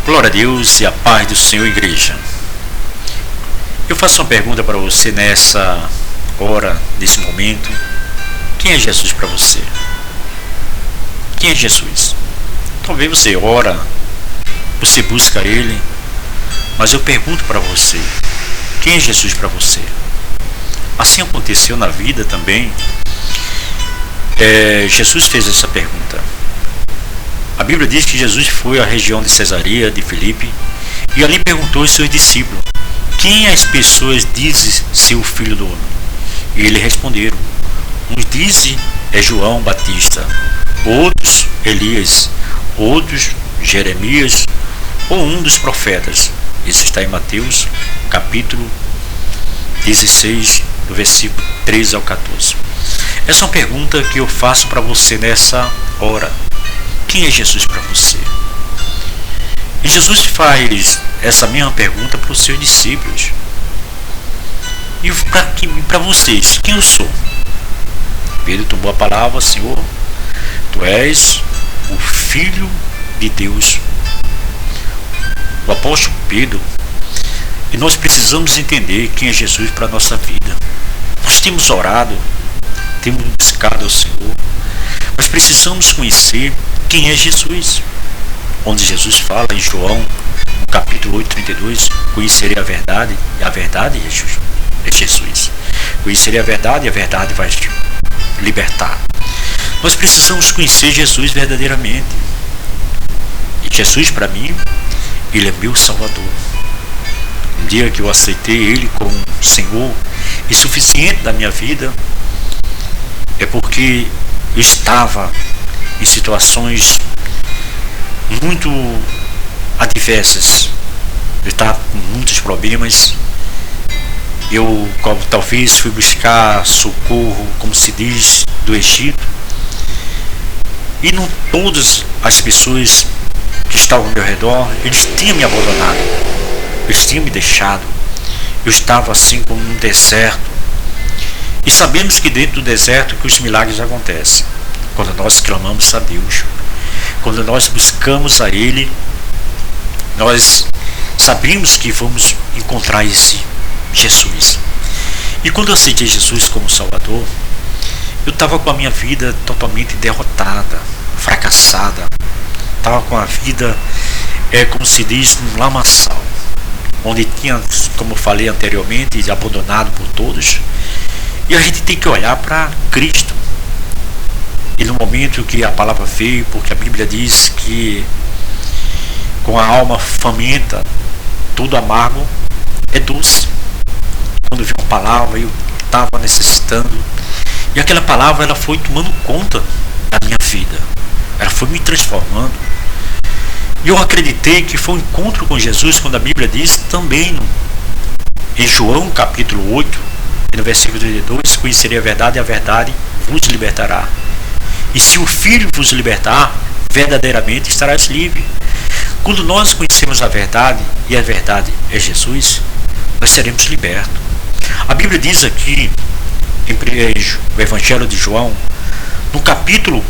Glória a Deus e a paz do Senhor, igreja. Eu faço uma pergunta para você nessa hora, nesse momento. Quem é Jesus para você? Quem é Jesus? Talvez você ora, você busca Ele, mas eu pergunto para você, quem é Jesus para você? Assim aconteceu na vida também. Jesus fez essa pergunta. A Bíblia diz que Jesus foi à região de Cesareia de Filipe e ali perguntou aos seus discípulos: quem as pessoas dizem ser o Filho do Homem? E eles responderam: uns dizem é João Batista, outros Elias, outros Jeremias ou um dos profetas. Isso está em Mateus capítulo 16, do versículo 13 ao 14. Essa é uma pergunta que eu faço para você nessa hora. Quem é Jesus para você? E Jesus faz essa mesma pergunta para os seus discípulos. E para vocês, quem eu sou? Pedro tomou a palavra: Senhor, Tu és o Filho de Deus. O apóstolo Pedro. E nós precisamos entender quem é Jesus para a nossa vida. Nós temos orado, temos buscado ao Senhor, mas precisamos conhecer quem é Jesus. Onde Jesus fala em João, no capítulo 8:32, conhecerei a verdade, e a verdade é Jesus. Conhecerei a verdade vai te libertar. Nós precisamos conhecer Jesus verdadeiramente. E Jesus, para mim, Ele é meu Salvador. Um dia que eu aceitei Ele como Senhor e suficiente da minha vida, é porque eu estava em situações muito adversas. Eu estava com muitos problemas. Eu talvez fui buscar socorro, como se diz, do Egito. E não todas as pessoas que estavam ao meu redor, eles tinham me abandonado. Eles tinham me deixado. Eu estava assim como num deserto. E sabemos que dentro do deserto que os milagres acontecem. Quando nós clamamos a Deus, quando nós buscamos a Ele, nós sabemos que vamos encontrar esse Jesus. E quando eu aceitei Jesus como Salvador, eu estava com a minha vida totalmente derrotada, fracassada. Estava com a vida, como se diz, num lamaçal, onde tinha, como eu falei anteriormente, abandonado por todos. E a gente tem que olhar para Cristo. E no momento que a palavra veio, porque a Bíblia diz que com a alma faminta, tudo amargo é doce. Quando veio uma palavra, eu estava necessitando. E aquela palavra, ela foi tomando conta da minha vida. Ela foi me transformando. E eu acreditei que foi um encontro com Jesus, quando a Bíblia diz também em João capítulo 8, no versículo 32, conhecerei a verdade e a verdade vos libertará. E se o Filho vos libertar, verdadeiramente estarás livre. Quando nós conhecemos a verdade, e a verdade é Jesus, nós seremos libertos. A Bíblia diz aqui, no Evangelho de João, no capítulo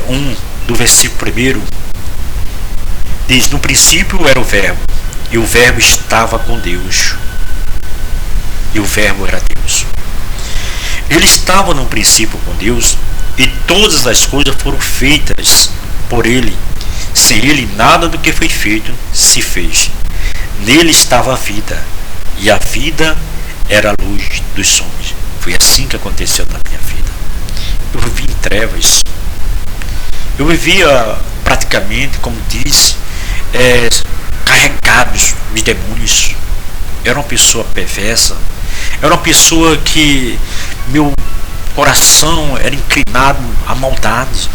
1, do versículo 1, diz: no princípio era o Verbo, e o Verbo estava com Deus, e o Verbo era Deus. Ele estava no princípio com Deus, e todas as coisas foram feitas por Ele. Sem Ele, nada do que foi feito se fez. Nele estava a vida, e a vida era a luz dos homens. Foi assim que aconteceu na minha vida. Eu vivi em trevas. Eu vivia praticamente, como diz, carregados de demônios. Era uma pessoa perversa. Era uma pessoa que meu coração era inclinado à maldade,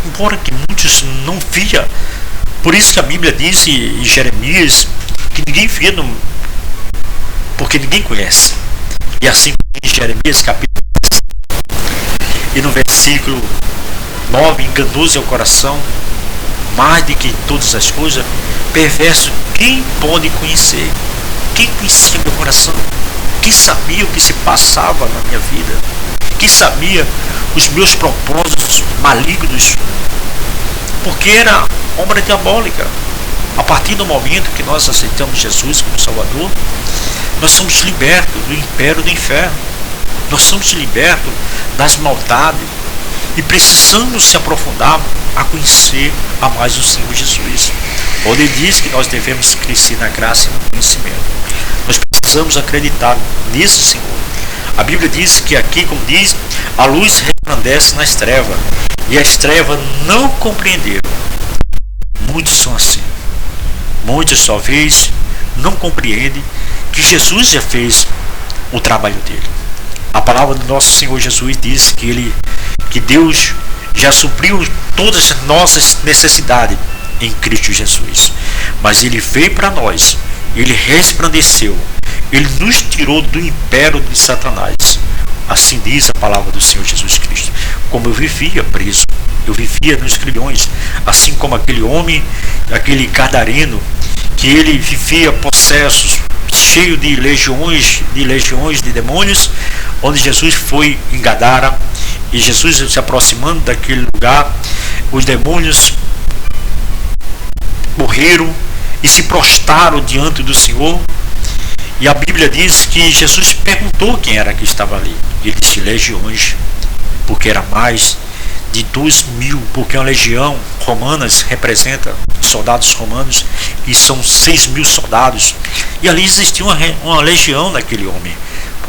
embora que muitos não via. Por isso que a Bíblia diz em Jeremias que ninguém via, porque ninguém conhece. E assim em Jeremias capítulo 10, e no versículo 9, enganoso é o coração mais do que todas as coisas, perverso, quem pode conhecer? Quem conhecia meu coração? Quem sabia o que se passava na minha vida? Quem sabia os meus propósitos malignos? Porque era obra diabólica. A partir do momento que nós aceitamos Jesus como Salvador, nós somos libertos do império do inferno. Nós somos libertos das maldades e precisamos se aprofundar a conhecer a mais o Senhor Jesus. Onde ele diz que nós devemos crescer na graça e no conhecimento. Nós precisamos acreditar nesse Senhor. A Bíblia diz que aqui, como diz, a luz resplandece nas trevas e as trevas não compreenderam. Muitos são assim. Muitos talvez não compreendem que Jesus já fez o trabalho dele. A palavra do nosso Senhor Jesus diz que Deus já supriu todas as nossas necessidades em Cristo Jesus. Mas ele veio para nós, ele resplandeceu, ele nos tirou do império de Satanás. Assim diz a palavra do Senhor Jesus Cristo. Como eu vivia preso, eu vivia nos grilhões, assim como aquele homem, aquele gadareno, que ele vivia possessos, cheio de legiões de demônios, onde Jesus foi em Gadara, e Jesus se aproximando daquele lugar, os demônios morreram e se prostraram diante do Senhor. E a Bíblia diz que Jesus perguntou quem era que estava ali. Ele disse legiões, porque era mais de 2.000, porque uma legião romana representa soldados romanos, e são 6.000 soldados. E ali existia uma legião daquele homem,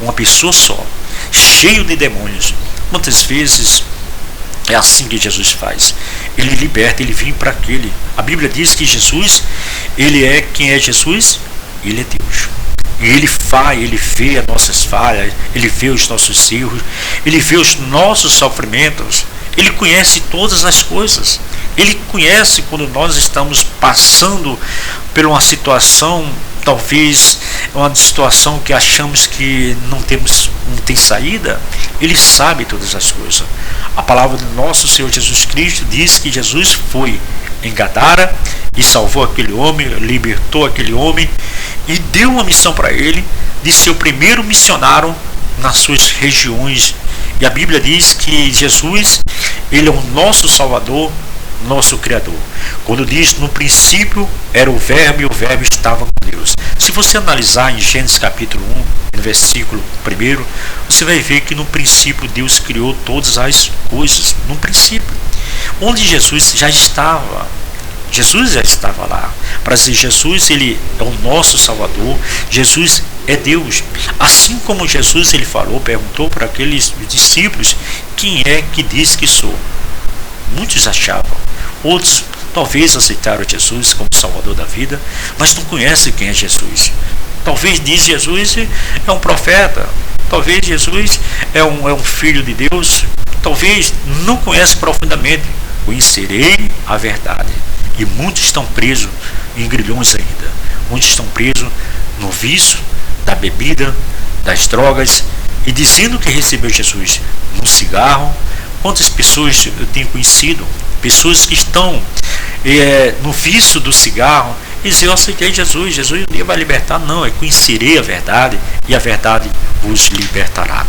uma pessoa só, cheio de demônios. Muitas vezes é assim que Jesus faz. Ele liberta, ele vem para aquele. A Bíblia diz que Jesus, ele é quem é Jesus? Ele é Deus. E ele vê as nossas falhas, ele vê os nossos erros, ele vê os nossos sofrimentos, ele conhece todas as coisas. Ele conhece quando nós estamos passando por uma situação, talvez uma situação que achamos que não tem saída. Ele sabe todas as coisas. A palavra do nosso Senhor Jesus Cristo diz que Jesus foi em Gadara e salvou aquele homem, libertou aquele homem e deu uma missão para ele de ser o primeiro missionário nas suas regiões. E a Bíblia diz que Jesus, ele é o nosso Salvador, nosso Criador. Quando diz no princípio era o Verbo e o Verbo estava com Deus. Se você analisar em Gênesis capítulo 1, no versículo 1, você vai ver que no princípio Deus criou todas as coisas. No princípio, onde Jesus já estava. Jesus já estava lá. Para dizer, Jesus, ele é o nosso Salvador. Jesus é Deus. Assim como Jesus, ele falou, perguntou para aqueles discípulos, quem é que diz que sou? Muitos achavam. Outros talvez aceitaram Jesus como Salvador da vida, mas não conhecem quem é Jesus. Talvez diz Jesus é um profeta. Talvez Jesus é um filho de Deus. Talvez não conhece profundamente. Conhecerei a verdade. E muitos estão presos em grilhões ainda. Muitos estão presos no vício da bebida, das drogas, e dizendo que recebeu Jesus no cigarro. Quantas pessoas eu tenho conhecido, pessoas que estão no vício do cigarro, e dizem, eu aceitei Jesus, Jesus um dia vai libertar. Não, é conhecerei a verdade, e a verdade vos libertará.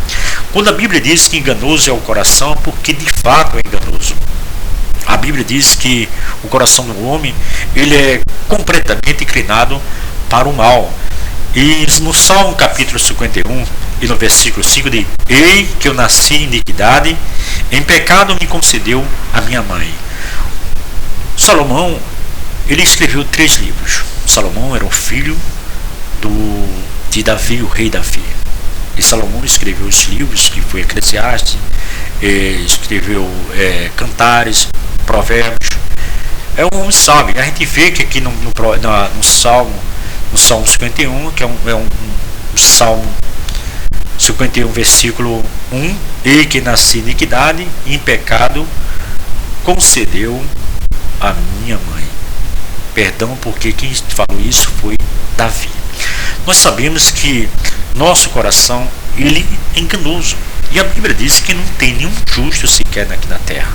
Quando a Bíblia diz que enganoso é o coração, porque de fato é enganoso. A Bíblia diz que o coração do homem, ele é completamente inclinado para o mal. E no Salmo capítulo 51 e no versículo 5 diz, ei que eu nasci em iniquidade, em pecado me concedeu a minha mãe. Salomão, ele escreveu 3 livros. Salomão era um filho de Davi, o rei Davi. E Salomão escreveu os livros, que foi Eclesiastes, escreveu Cantares, Provérbios. É um homem sábio. A gente vê que aqui no Salmo 51, que é um Salmo 51, versículo 1, e que nasci em iniquidade e em pecado concedeu a minha mãe. Perdão, porque quem falou isso foi Davi. Nós sabemos que nosso coração, ele é enganoso. E a Bíblia diz que não tem nenhum justo sequer aqui na terra.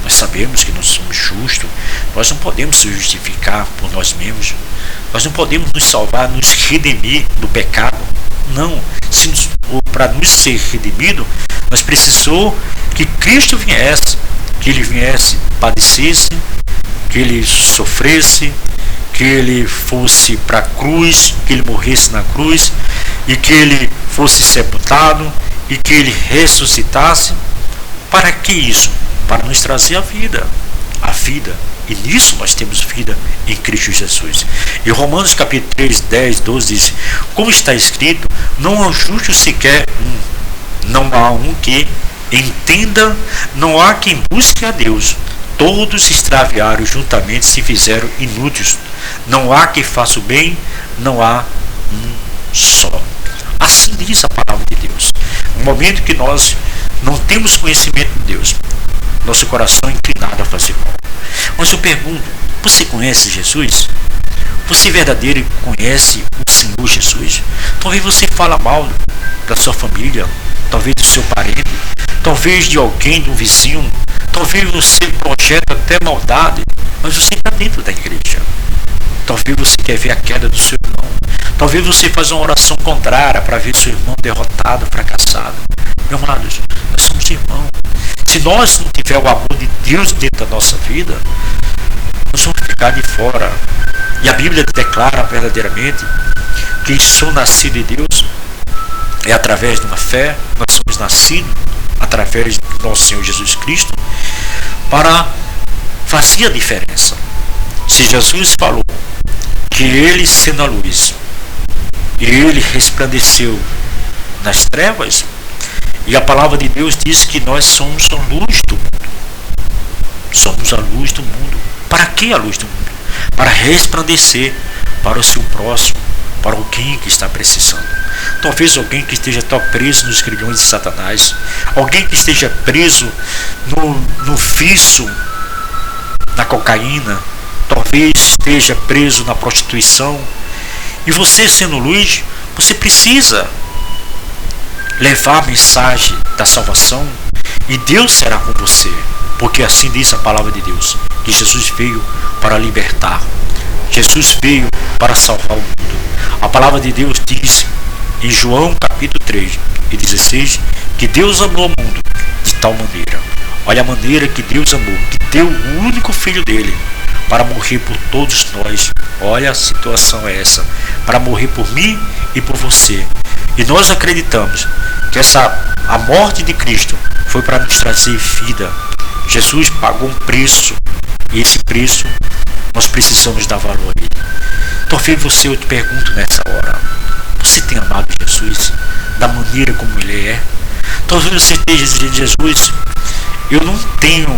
Nós sabemos que não somos justos. Nós não podemos se justificar por nós mesmos. Nós não podemos nos salvar, nos redimir do pecado. Não. Para nos ser redimido, nós precisamos que Cristo viesse, que ele viesse, padecesse que ele sofresse, que ele fosse para a cruz, que ele morresse na cruz, e que ele fosse sepultado, e que ele ressuscitasse. Para que isso? Para nos trazer a vida. A vida. E nisso nós temos vida em Cristo Jesus. E Romanos capítulo 3, 10, 12 diz: como está escrito, não há justo sequer um, não há um que entenda, não há quem busque a Deus. Todos se extraviaram, juntamente se fizeram inúteis. Não há quem faça o bem, não há um só. Assim diz a palavra de Deus. No momento que nós não temos conhecimento de Deus, nosso coração é inclinado a fazer mal. Mas eu pergunto, você conhece Jesus? Você verdadeiro conhece o Senhor Jesus? Talvez você fale mal da sua família, talvez do seu parente, talvez de alguém, de um vizinho, talvez você projeta até maldade, mas você está dentro da igreja. Talvez você quer ver a queda do seu irmão. Talvez você faz uma oração contrária para ver seu irmão derrotado, fracassado. Meus amados, nós somos irmãos. Se nós não tivermos o amor de Deus dentro da nossa vida, nós vamos ficar de fora. E a Bíblia declara verdadeiramente que sou nascido de Deus é através de uma fé. Nós somos nascidos através do nosso Senhor Jesus Cristo para fazer a diferença. Se Jesus falou que ele sendo a luz e ele resplandeceu nas trevas, e a palavra de Deus diz que nós somos a luz do mundo. Somos a luz do mundo. Para que a luz do mundo? Para resplandecer para o seu próximo, para alguém que está precisando. Talvez alguém que esteja tão preso nos grilhões de Satanás, alguém que esteja preso no vício, na cocaína, talvez esteja preso na prostituição. E você sendo luz, você precisa levar a mensagem da salvação, e Deus será com você, porque assim diz a palavra de Deus, que Jesus veio para libertar, Jesus veio para salvar o mundo. A palavra de Deus diz em João capítulo 3 e 16 que Deus amou o mundo de tal maneira, olha a maneira que Deus amou, que deu o único filho dele para morrer por todos nós. Olha a situação é essa, para morrer por mim e por você. E nós acreditamos que a morte de Cristo foi para nos trazer vida. Jesus pagou um preço, e esse preço nós precisamos dar valor a ele. Talvez você, eu te pergunto nessa hora, você tem amado Jesus da maneira como ele é? Talvez você esteja dizendo: Jesus, eu não tenho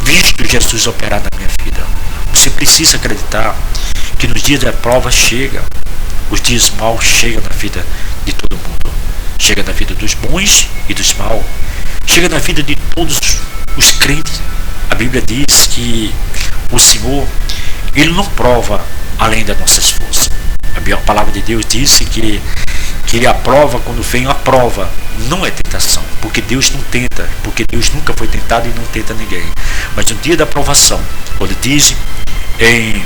visto Jesus operar na minha vida. Você precisa acreditar que nos dias da prova chega, os dias maus chegam na vida de todo mundo. Chega na vida dos bons e dos maus. Chega na vida de todos os crentes. A Bíblia diz que o Senhor, ele não prova além das nossas forças. A palavra de Deus disse que a prova, quando vem a prova, não é tentação, porque Deus não tenta, porque Deus nunca foi tentado e não tenta ninguém. Mas no dia da provação, quando diz em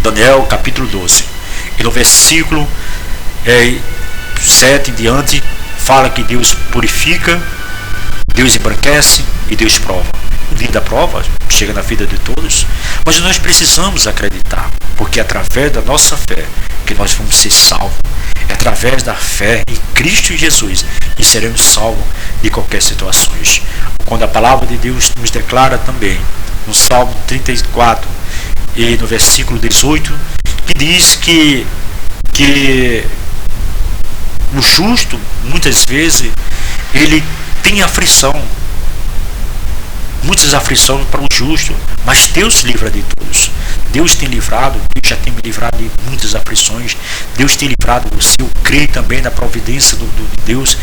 Daniel capítulo 12, e no versículo 7 em diante, fala que Deus purifica, Deus embranquece e Deus prova. O dia da prova chega na vida de todos, mas nós precisamos acreditar, porque é através da nossa fé que nós vamos ser salvos. É através da fé em Cristo Jesus que seremos salvos de qualquer situação. Quando a palavra de Deus nos declara também, no Salmo 34 e no versículo 18, que diz que o justo, muitas vezes, ele tem aflição, muitas aflições para o justo, mas Deus livra de todos. Deus tem livrado, Deus já tem me livrado de muitas aflições. Deus tem livrado você. Eu creio também na providência de Deus,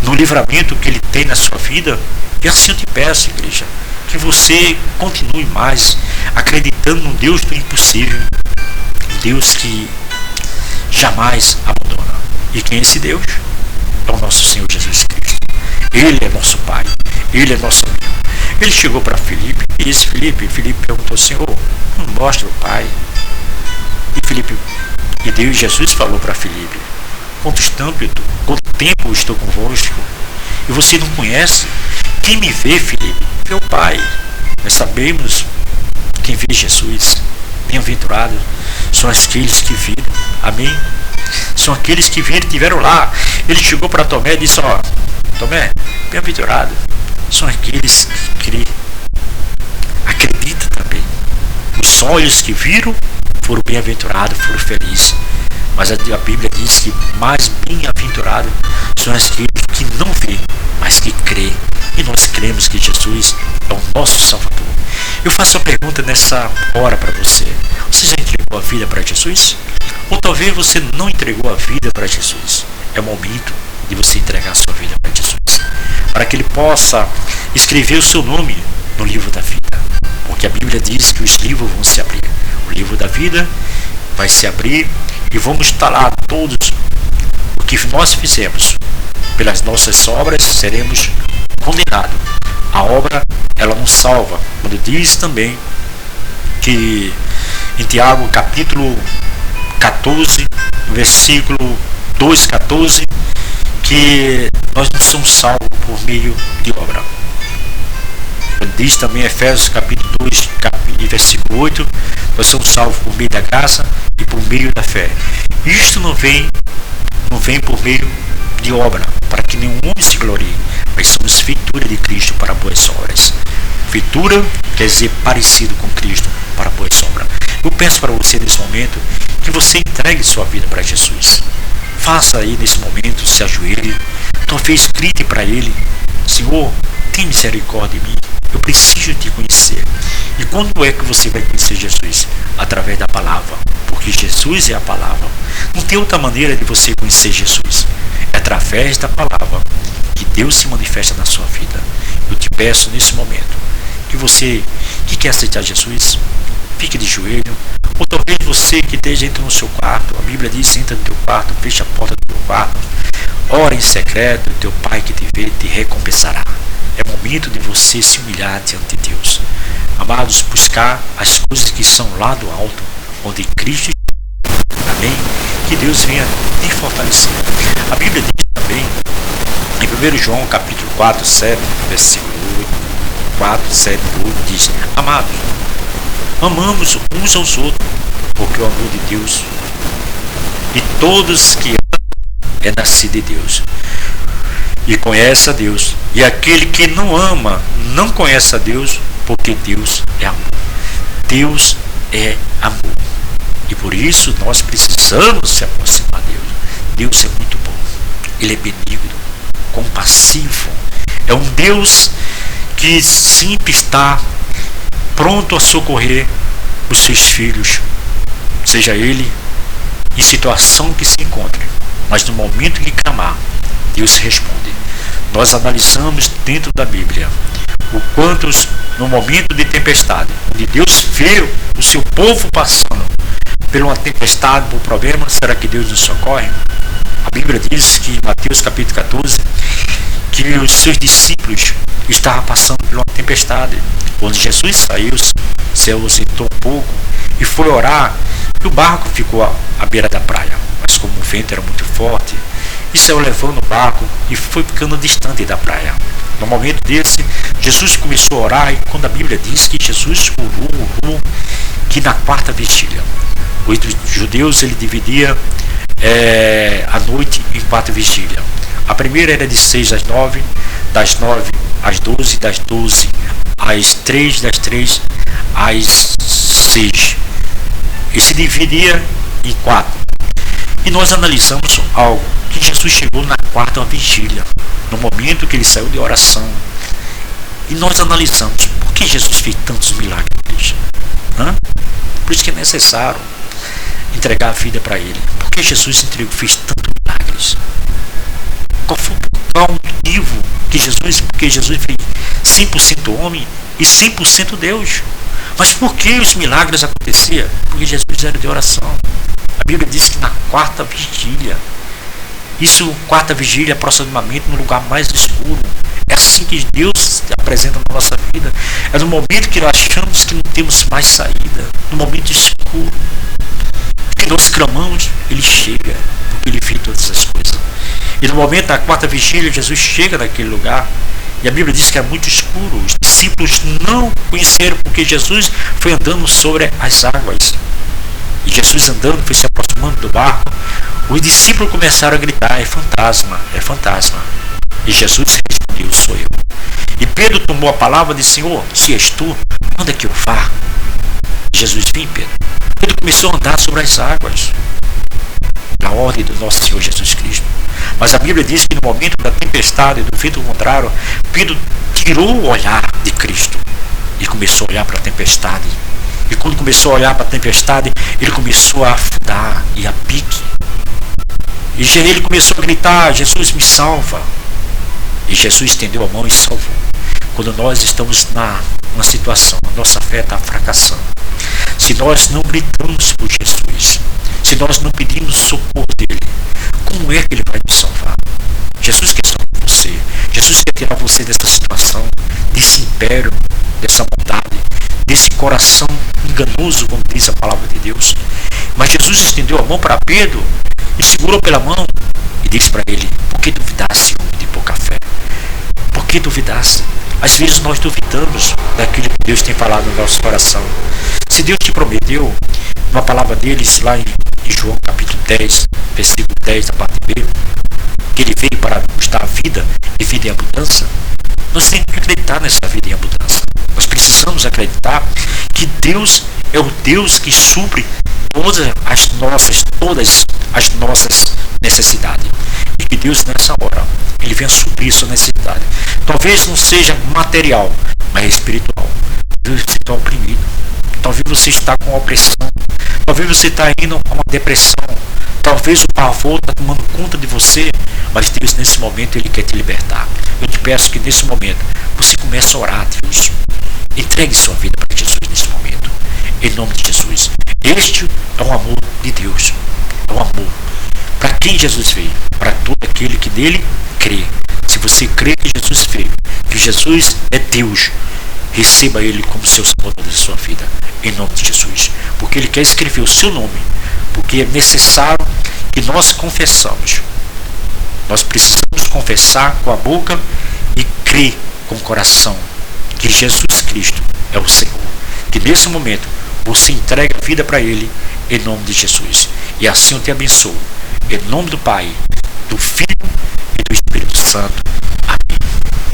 no livramento que Ele tem na sua vida. E assim eu te peço, igreja, que você continue mais acreditando no Deus do impossível, Deus que jamais abandona. E quem é esse Deus? É o nosso Senhor Jesus Cristo. Ele é nosso Pai, Ele é nosso amigo. Ele chegou para Filipe e disse: Filipe perguntou: Senhor, mostra o Pai. E Deus, Jesus falou para Filipe: quanto tempo eu estou convosco e você não conhece? Quem me vê, Filipe, vê o Pai. Nós sabemos quem vê Jesus. Bem-aventurados são aqueles que viram. Amém? São aqueles que viram e tiveram lá. Ele chegou para Tomé e disse: ó, Tomé, bem-aventurado são aqueles que crê. Acredita também. Os olhos que viram foram bem-aventurados, foram felizes. Mas a Bíblia diz que mais bem-aventurados são aqueles que não vê, mas que crê. E nós cremos que Jesus é o nosso Salvador. Eu faço uma pergunta nessa hora para você. Você já entregou a vida para Jesus? Ou talvez você não entregou a vida para Jesus? É o momento de você entregar a sua vida para Jesus, para que Ele possa escrever o seu nome no livro da vida. Porque a Bíblia diz que os livros vão se abrir. O livro da vida vai se abrir e vamos estar lá todos. O que nós fizemos pelas nossas obras, seremos condenados. A obra, ela não salva. Quando diz também que em Tiago capítulo 14, versículo 2:14, que nós não somos salvos por meio de obra. Quando diz também Efésios capítulo 2, versículo 8, nós somos salvos por meio da graça e por meio da fé. Isto não vem por meio de obra, para que nenhum homem se glorie, mas somos feitura de Cristo para boas obras. Feitura quer dizer parecido com Cristo para boas obras. Eu peço para você nesse momento que você entregue sua vida para Jesus. Faça aí nesse momento, se ajoelhe, talvez grite para Ele: Senhor, tem misericórdia de mim, eu preciso te conhecer. E quando é que você vai conhecer Jesus? Através da palavra, porque Jesus é a palavra. Não tem outra maneira de você conhecer Jesus. É através da palavra que Deus se manifesta na sua vida. Eu te peço nesse momento que você que quer aceitar Jesus, fique de joelho. Ou talvez você que esteja dentro no seu quarto. A Bíblia diz: entra no teu quarto, fecha a porta do teu quarto, ora em secreto, teu Pai que te vê te recompensará. É momento de você se humilhar diante de Deus. Amados, buscar as coisas que são lá do alto, onde Cristo está. Amém? Que Deus venha te fortalecer. A Bíblia diz também, em 1 João capítulo 4, 7, versículo 8, 4, 7, 8, diz: Amados, amamos uns aos outros, porque o amor de Deus, e todos que amam, é nascido de Deus e conhece a Deus. E aquele que não ama não conhece a Deus, porque Deus é amor. Deus é amor. E por isso nós precisamos se aproximar de Deus. Deus é muito bom. Ele é benigno, compassivo. É um Deus que sempre está pronto a socorrer os seus filhos, seja ele em situação que se encontre. Mas no momento que clamar, Deus responde. Nós analisamos dentro da Bíblia o quantos no momento de tempestade, onde Deus vê o seu povo passando por uma tempestade, por problema, será que Deus nos socorre? A Bíblia diz que em Mateus capítulo 14 que os seus discípulos estavam passando por uma tempestade, onde Jesus saiu, se ausentou um pouco e foi orar, e o barco ficou à beira da praia. Mas como o vento era muito forte, e saiu levando o barco e foi ficando distante da praia. No momento desse, Jesus começou a orar, e quando a Bíblia diz que Jesus orou, que na quarta vigília, os judeus ele dividia a noite em 4 vigílias. A primeira era de 6 às 9, das 9 às 12, das 12 às 3, das 3 às 6. E se dividia em 4. E nós analisamos algo, que Jesus chegou na quarta vigília, no momento que ele saiu de oração. E nós analisamos, por que Jesus fez tantos milagres? Por isso que é necessário entregar a vida para Ele. Por que Jesus fez tantos milagres? Qual o motivo que Jesus, porque Jesus fez 100% homem e 100% Deus? Mas por que os milagres aconteciam? Porque Jesus era de oração. A Bíblia diz que na quarta vigília, isso, quarta vigília, aproximadamente no lugar mais escuro. É assim que Deus se apresenta na nossa vida. É no momento que nós achamos que não temos mais saída, no momento escuro, que nós clamamos, Ele chega, porque Ele vê todas as coisas. E no momento da quarta vigília, Jesus chega naquele lugar E a Bíblia diz que era muito escuro. Os discípulos não conheceram porque Jesus foi andando sobre as águas. E Jesus andando, foi se aproximando do barco. Os discípulos começaram a gritar: é fantasma, é fantasma. E Jesus respondeu: sou eu. E Pedro tomou a palavra e disse: Senhor, se és tu, manda que eu vá. E Jesus: vem, Pedro. Pedro começou a andar sobre as águas, na ordem do nosso Senhor Jesus Cristo. Mas a Bíblia diz que no momento da tempestade, do vento contrário, Pedro tirou o olhar de Cristo e começou a olhar para a tempestade. E quando começou a olhar para a tempestade, ele começou a afundar e a pique. E ele começou a gritar: Jesus, me salva. E Jesus estendeu a mão e salvou. Quando nós estamos numa situação, a nossa fé está fracassando. Se nós não gritamos por Jesus, se nós não pedimos socorro dele, como é que ele vai nos salvar? Jesus quer salvar você. Jesus quer tirar você dessa situação, desse império, dessa bondade, desse coração enganoso, como diz a palavra de Deus. Mas Jesus estendeu a mão para Pedro e segurou pela mão e disse para ele: por que duvidasse, homem de pouca fé? Por que duvidasse? Às vezes nós duvidamos daquilo que Deus tem falado no nosso coração. Se Deus te prometeu, uma palavra deles lá em João capítulo 10, versículo 10, da parte B, que ele veio para nos dar vida e vida em abundância, nós temos que acreditar nessa vida em abundância. Nós precisamos acreditar que Deus é o Deus que supre todas as nossas necessidades. E que Deus, nessa hora, ele vem suprir sua necessidade. Talvez não seja material, mas espiritual. Talvez você está oprimido. Talvez você está com opressão. Talvez você está indo a uma depressão. Talvez o pavor está tomando conta de você. Mas Deus, nesse momento, ele quer te libertar. Eu te peço que nesse momento você comece a orar a Deus. Entregue sua vida para Jesus nesse momento. Em nome de Jesus. Este é o amor de Deus. É o amor. Para quem Jesus veio? Para todo aquele que nele crê. Se você crê que Jesus veio, que Jesus é Deus, receba ele como seu salvador da sua vida. Em nome de Jesus. Porque ele quer escrever o seu nome. Porque é necessário que nós confessamos. Nós precisamos confessar com a boca e crer com o coração que Jesus Cristo é o Senhor. Que nesse momento você entregue a vida para ele em nome de Jesus. E assim eu te abençoo. Em nome do Pai, do Filho e do Espírito Santo.